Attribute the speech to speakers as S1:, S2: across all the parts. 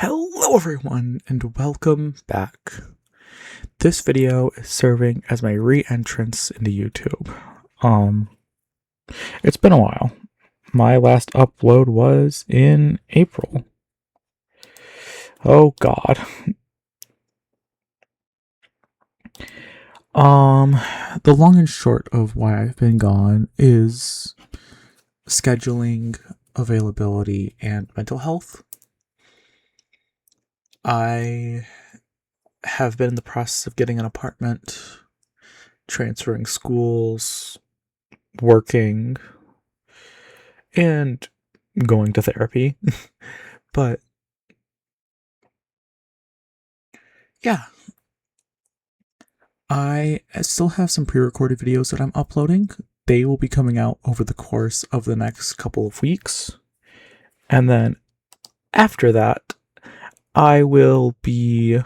S1: Hello everyone and welcome back. This video is serving as my re-entrance into YouTube. It's been a while. My last upload was in April. Oh god. The long and short of why I've been gone is scheduling, availability, and mental health. I have been in the process of getting an apartment, transferring schools, working, and going to therapy. But yeah, I still have some pre-recorded videos that I'm uploading. They will be coming out over the course of the next couple of weeks. And then after that, I will be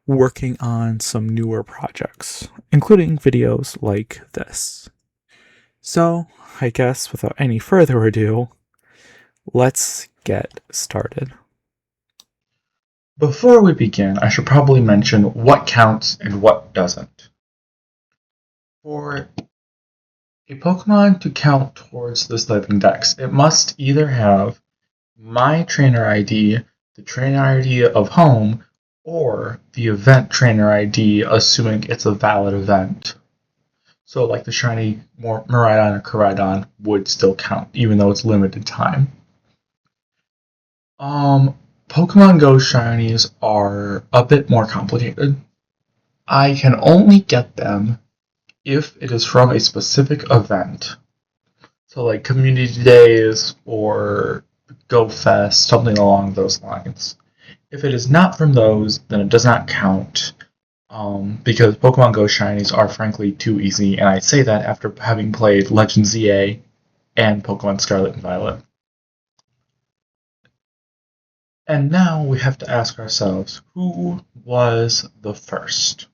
S1: working on some newer projects, including videos like this. So, I guess without any further ado, let's get started.
S2: Before we begin, I should probably mention what counts and what doesn't. For a Pokemon to count towards this living dex, it must either have my trainer ID, the trainer ID of home, or the event trainer ID, assuming it's a valid event. So like the shiny Miraidon or Koraidon would still count, even though it's limited time. Pokemon Go shinies are a bit more complicated. I can only get them if it is from a specific event. So like community days or Go Fest, something along those lines. If it is not from those, then it does not count. Because Pokemon Go shinies are frankly too easy, and I say that after having played Legend ZA and Pokemon Scarlet and Violet. And now we have to ask ourselves, who was the first?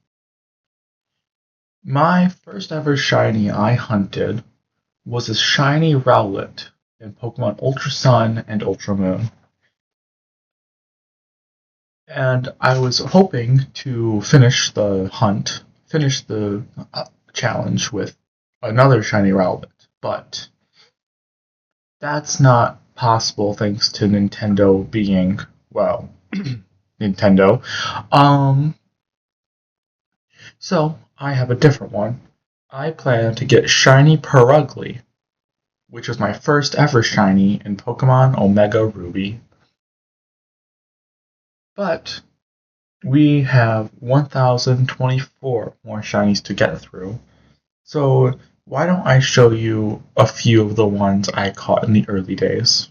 S2: My first ever shiny I hunted was a shiny Rowlet in Pokemon Ultra Sun and Ultra Moon. And I was hoping to finish the hunt, finish the challenge with another shiny Rowlet, but that's not possible thanks to Nintendo being, well, Nintendo. So I have a different one. I plan to get shiny Purugly, which was my first ever shiny in Pokemon Omega Ruby. But we have 1024 more shinies to get through. So why don't I show you a few of the ones I caught in the early days.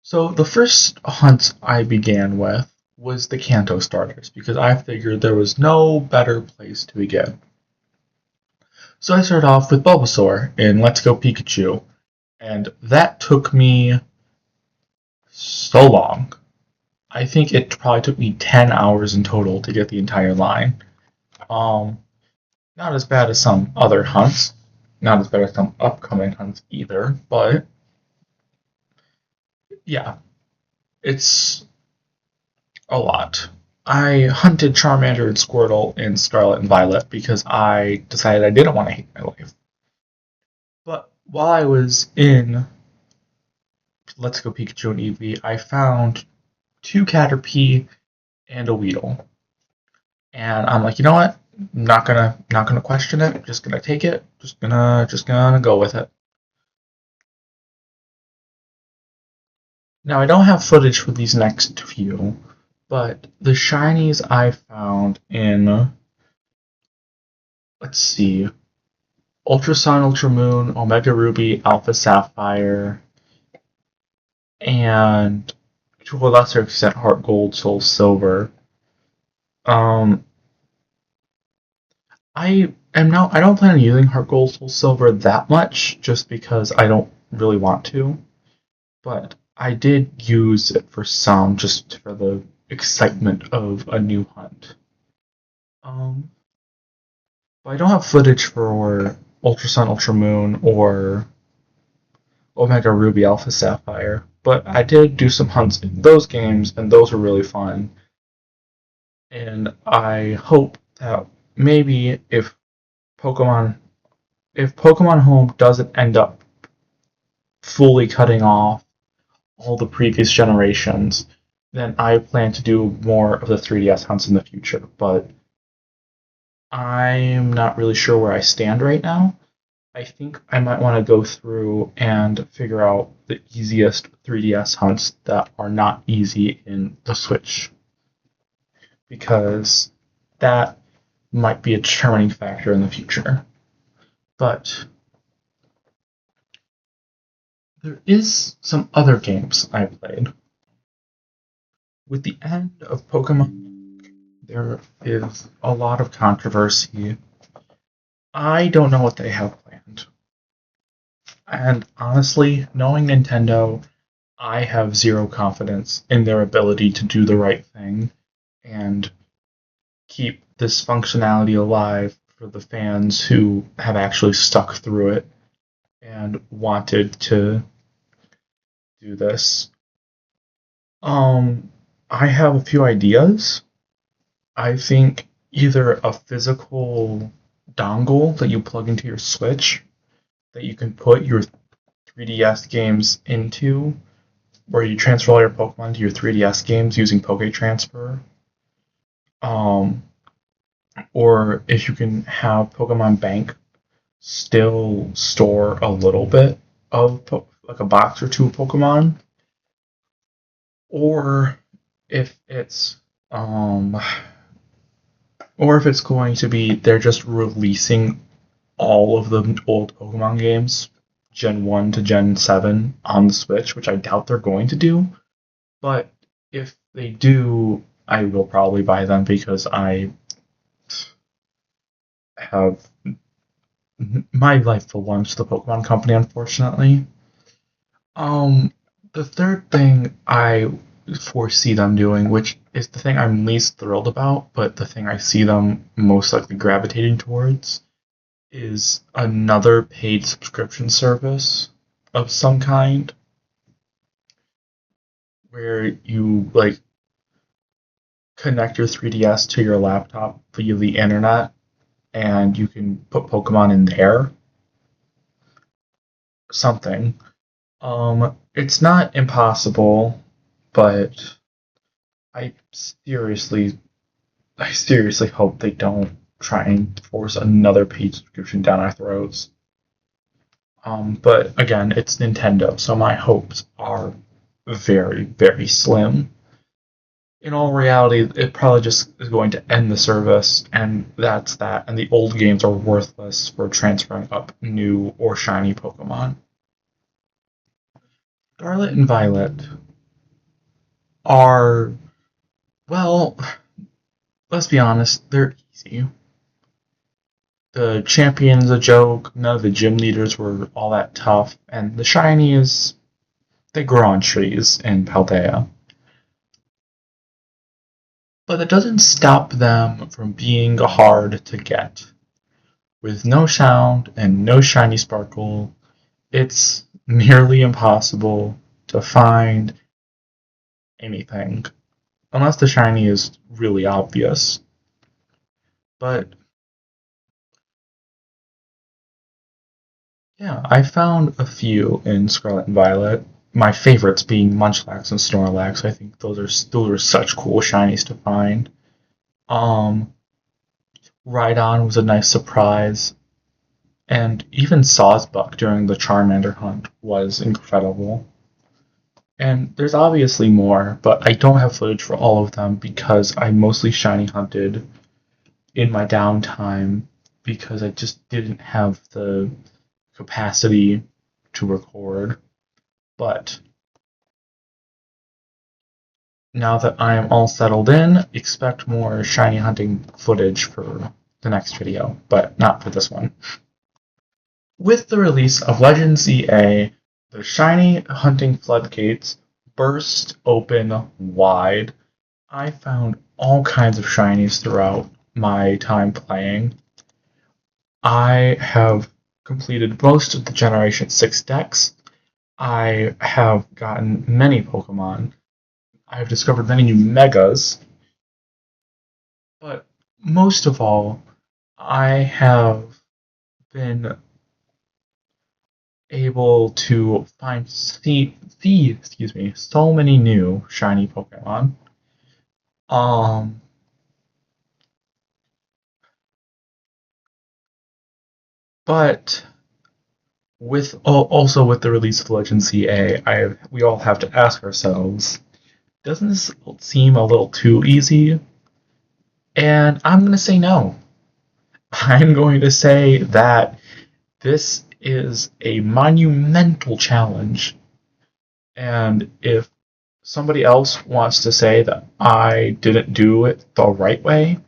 S2: So the first hunt I began with was the Kanto starters, because I figured there was no better place to begin. So I started off with Bulbasaur in Let's Go Pikachu, and that took me so long. I think it probably took me 10 hours in total to get the entire line. Not as bad as some other hunts, not as bad as some upcoming hunts either, but yeah, it's a lot. I hunted Charmander and Squirtle in Scarlet and Violet because I decided I didn't want to hate my life. But while I was in Let's Go Pikachu and Eevee, I found 2 Caterpie and a Weedle. And I'm like, you know what? Not gonna question it. Just gonna take it. Just gonna go with it. Now I don't have footage for these next few, but the shinies I found in, let's see, Ultra Sun, Ultra Moon, Omega Ruby, Alpha Sapphire, and to a lesser extent Heart Gold, Soul Silver. I don't plan on using Heart Gold, Soul Silver that much, just because I don't really want to. But I did use it for some, just for the excitement of a new hunt. But I don't have footage for Ultra Sun, Ultra Moon, or Omega Ruby Alpha Sapphire. But I did do some hunts in those games, and those were really fun. And I hope that maybe Pokemon if Pokemon Home doesn't end up fully cutting off all the previous generations, then I plan to do more of the 3DS hunts in the future. But I'm not really sure where I stand right now. I think I might want to go through and figure out the easiest 3DS hunts that are not easy in the Switch, because that might be a determining factor in the future. But there is some other games I played. With the end of Pokemon, there is a lot of controversy. I don't know what they have planned. And honestly, knowing Nintendo, I have zero confidence in their ability to do the right thing and keep this functionality alive for the fans who have actually stuck through it and wanted to do this. I have a few ideas. I think either a physical dongle that you plug into your Switch that you can put your 3DS games into, where you transfer all your Pokemon to your 3DS games using Poke Transfer. Or if you can have Pokemon Bank still store a little bit of like a box or two of Pokemon, or if it's um or if it's going to be they're just releasing all of the old Pokemon games, Gen 1 to Gen 7, on the Switch, which I doubt they're going to do. But if they do, I will probably buy them because I have my life belongs to the Pokemon Company, unfortunately. Um, the third thing I foresee them doing, which is the thing I'm least thrilled about, but the thing I see them most likely gravitating towards, is another paid subscription service of some kind where you like connect your 3DS to your laptop via the internet and you can put Pokemon in there. Something. It's not impossible, but I seriously I seriously hope they don't try and force another paid subscription down our throats. But again, it's Nintendo, so my hopes are very, very slim. In all reality, it probably just is going to end the service, and that's that, and the old games are worthless for transferring up new or shiny Pokemon. Scarlet and Violet are, well, let's be honest, they're easy. The champion's a joke, none of the gym leaders were all that tough, and the shinies, they grow on trees in Paldea. But it doesn't stop them from being hard to get. With no sound and no shiny sparkle, it's nearly impossible to find anything. Unless the shiny is really obvious. But yeah, I found a few in Scarlet and Violet. My favorites being Munchlax and Snorlax. I think those are such cool shinies to find. Um, Rhydon was a nice surprise, and even Sawsbuck during the Charmander hunt was incredible. And there's obviously more, but I don't have footage for all of them because I mostly shiny hunted in my downtime because I just didn't have the capacity to record. But now that I am all settled in, expect more shiny hunting footage for the next video, but not for this one. With the release of Legends EA, the shiny hunting floodgates burst open wide. I found all kinds of shinies throughout my time playing. I have completed most of the Generation 6 decks, I have gotten many Pokemon. I have discovered many new Megas, but most of all, I have been able to see so many new shiny Pokemon. Um, but also with the release of Legend CA, we all have to ask ourselves, doesn't this seem a little too easy? And I'm going to say no. I'm going to say that this is a monumental challenge. And if somebody else wants to say that I didn't do it the right way,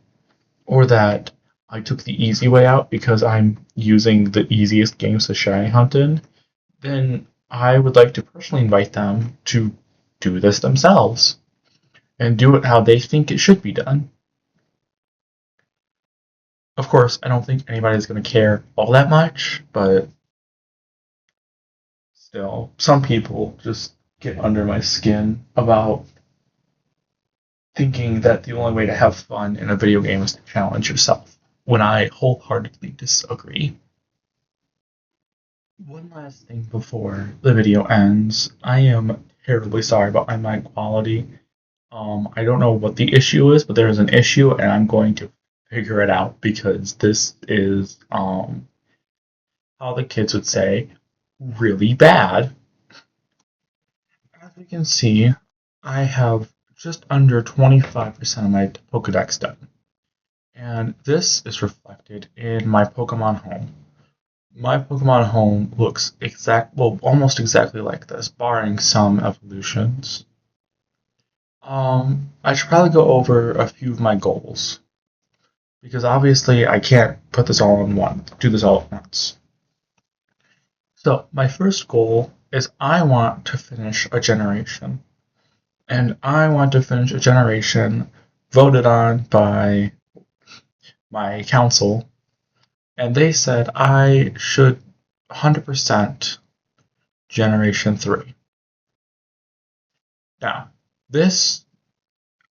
S2: or that I took the easy way out because I'm using the easiest games to shiny hunt in, then I would like to personally invite them to do this themselves and do it how they think it should be done. Of course, I don't think anybody's going to care all that much, but still, some people just get under my skin about thinking that the only way to have fun in a video game is to challenge yourself, when I wholeheartedly disagree. One last thing before the video ends. I am terribly sorry about my mic quality. I don't know what the issue is, but there is an issue, and I'm going to figure it out because this is, how the kids would say, really bad. As you can see, I have just under 25% of my Pokedex done. And this is reflected in my Pokemon home. My Pokemon home looks almost exactly like this, barring some evolutions. I should probably go over a few of my goals, because obviously I can't do this all at once. So, my first goal is I want to finish a generation. And I want to finish a generation voted on by my council, and they said I should 100% Generation 3. Now, this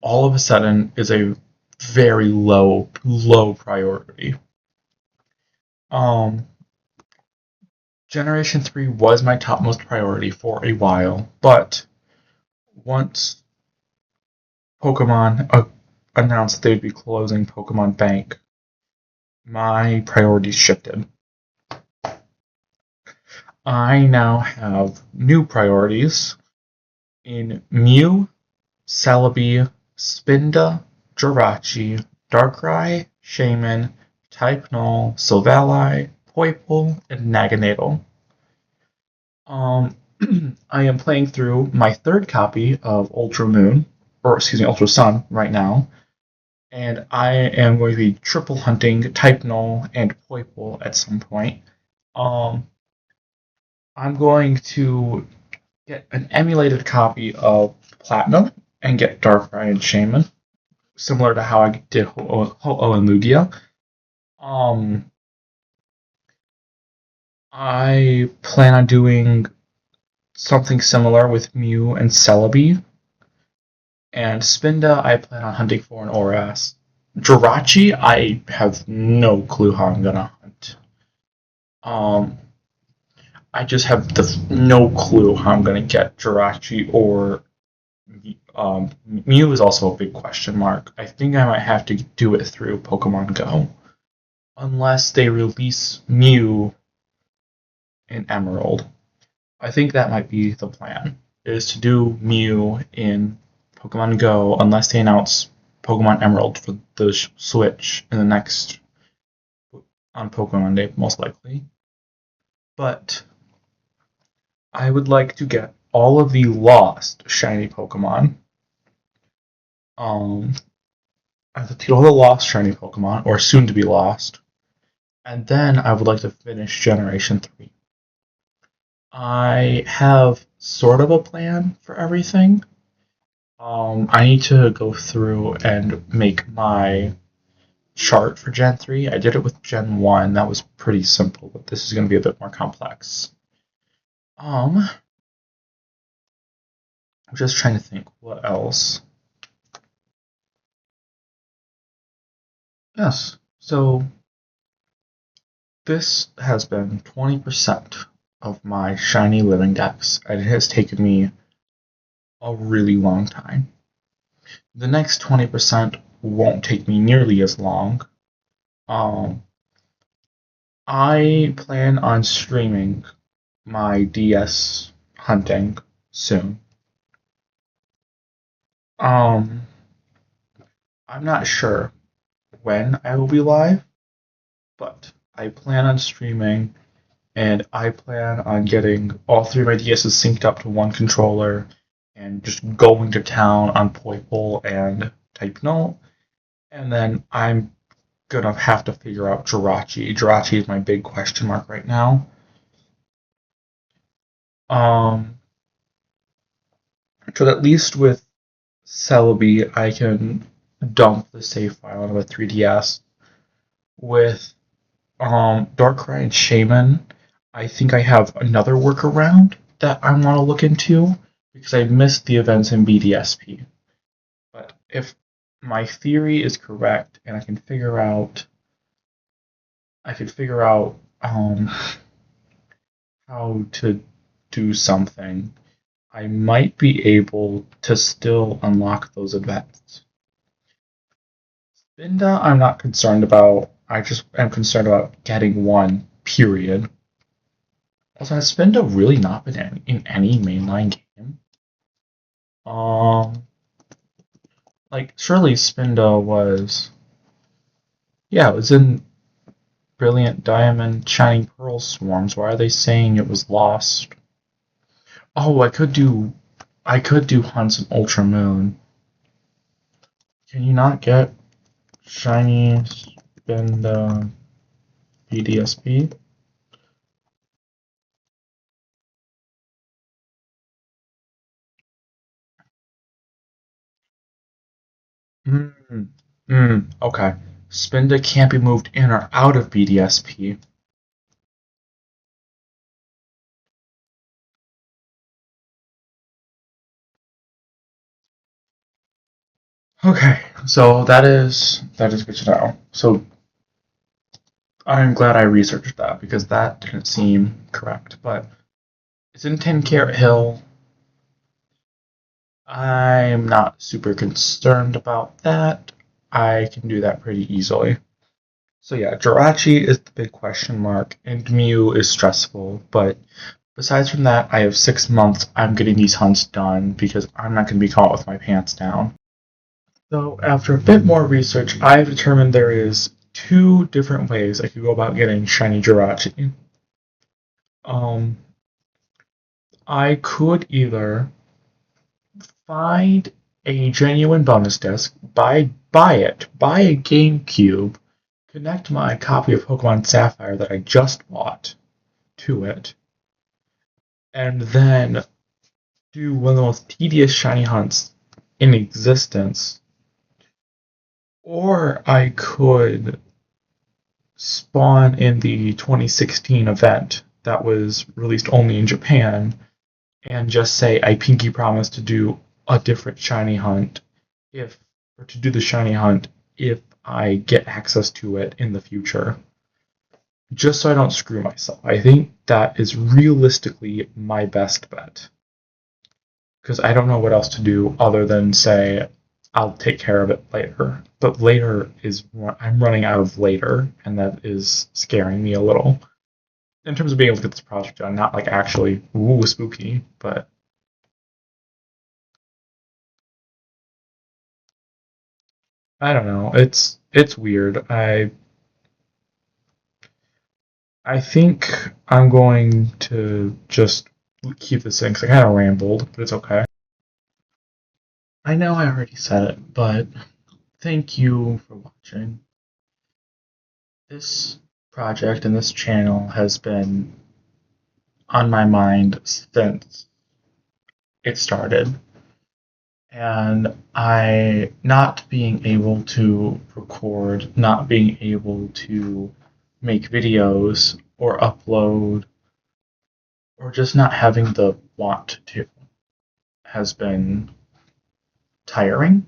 S2: all of a sudden is a very low priority. Um, Generation 3 was my topmost priority for a while, but once Pokemon announced they'd be closing Pokemon Bank, my priorities shifted. I now have new priorities in Mew, Celebi, Spinda, Jirachi, Darkrai, Shaman, Type Null, Silvally, Poipole, and Naganadel. I am playing through my third copy of Ultra Sun right now, and I am going to be triple hunting Type Null and Poipole at some point. I'm going to get an emulated copy of Platinum and get Darkrai and Shaman, similar to how I did Ho-Oh and Lugia. I plan on doing something similar with Mew and Celebi. And Spinda, I plan on hunting for an ORAS. Jirachi, I have no clue how I'm gonna hunt. I just have no clue how I'm gonna get Jirachi or Mew is also a big question mark. I think I might have to do it through Pokemon Go. Unless they release Mew in Emerald. I think that might be the plan, is to do Mew in Pokemon Go unless they announce Pokemon Emerald for the Switch in the next on Pokemon Day, most likely. But I would like to get all of the lost shiny Pokemon. I have to get all the lost shiny Pokemon, or soon to be lost, and then I would like to finish Generation 3. I have sort of a plan for everything. I need to go through and make my chart for Gen 3. I did it with Gen 1. That was pretty simple, but this is going to be a bit more complex. I'm just trying to think what else. Yes, so this has been 20% of my shiny living dex, and it has taken me a really long time. The next 20% won't take me nearly as long. I plan on streaming my DS hunting soon. Um, I'm not sure when I will be live, but I plan on streaming, and I plan on getting all three of my DSs synced up to one controller and just going to town on Poiple and Type Null, and then I'm gonna have to figure out Jirachi. Jirachi is my big question mark right now. Um, so at least with Celebi, I can dump the save file onto a 3DS. With Darkrai and Shaman, I think I have another workaround that I want to look into because I missed the events in BDSP. But if my theory is correct and I could figure out how to do something, I might be able to still unlock those events. Spinda, I'm not concerned about. I just am concerned about getting one, period. Also, has Spinda really not been in any mainline game? Surely Spinda was. Yeah, it was in Brilliant Diamond, Shining Pearl Swarms. Why are they saying it was lost? Oh, I could do Hunts and Ultra Moon. Can you not get Shiny Spinda BDSP? Okay. Spinda can't be moved in or out of BDSP. Okay, so that is good to know. So I'm glad I researched that because that didn't seem correct. But it's in 10 Carat Hill. I'm not super concerned about that. I can do that pretty easily. So yeah, Jirachi is the big question mark, and Mew is stressful, but besides from that, I have 6 months. I'm getting these hunts done because I'm not going to be caught with my pants down. So after a bit more research, I've determined there is two different ways I could go about getting shiny Jirachi. Um, I could either find a genuine bonus disc, buy a GameCube, connect my copy of Pokemon Sapphire that I just bought to it, and then do one of the most tedious shiny hunts in existence. Or I could spawn in the 2016 event that was released only in Japan and just say I pinky promise to do a different shiny hunt to do the shiny hunt if I get access to it in the future. Just so I don't screw myself. I think that is realistically my best bet. Because I don't know what else to do other than say I'll take care of it later. But later is I'm running out of later, and that is scaring me a little. In terms of being able to get this project done, not like actually spooky, but I don't know. It's weird. I think I'm going to just keep this in because I kind of rambled, but it's okay. I know I already said it, but thank you for watching. This project and this channel has been on my mind since it started. And I not being able to record, not being able to make videos or upload, or just not having the want to has been tiring.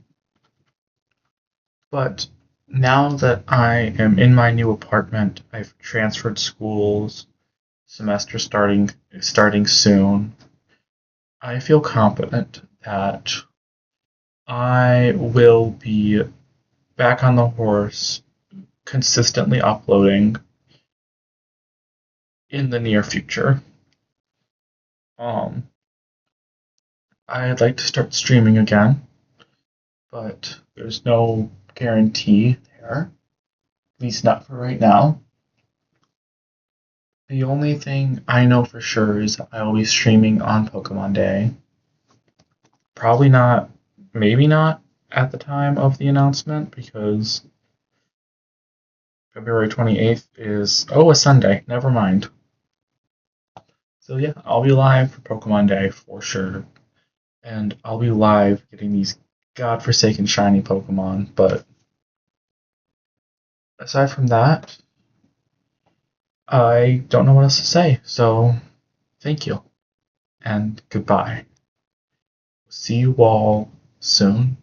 S2: But now that I am in my new apartment, I've transferred schools, semester starting soon. I feel confident that I will be back on the horse, consistently uploading in the near future. Um, I'd like to start streaming again, but there's no guarantee there, at least not for right now. The only thing I know for sure is that I will be streaming on Pokemon Day. Probably not, maybe not at the time of the announcement, because February 28th is, a Sunday. Never mind. So yeah, I'll be live for Pokemon Day for sure. And I'll be live getting these godforsaken shiny Pokemon. But aside from that, I don't know what else to say. So thank you and goodbye. See you all soon.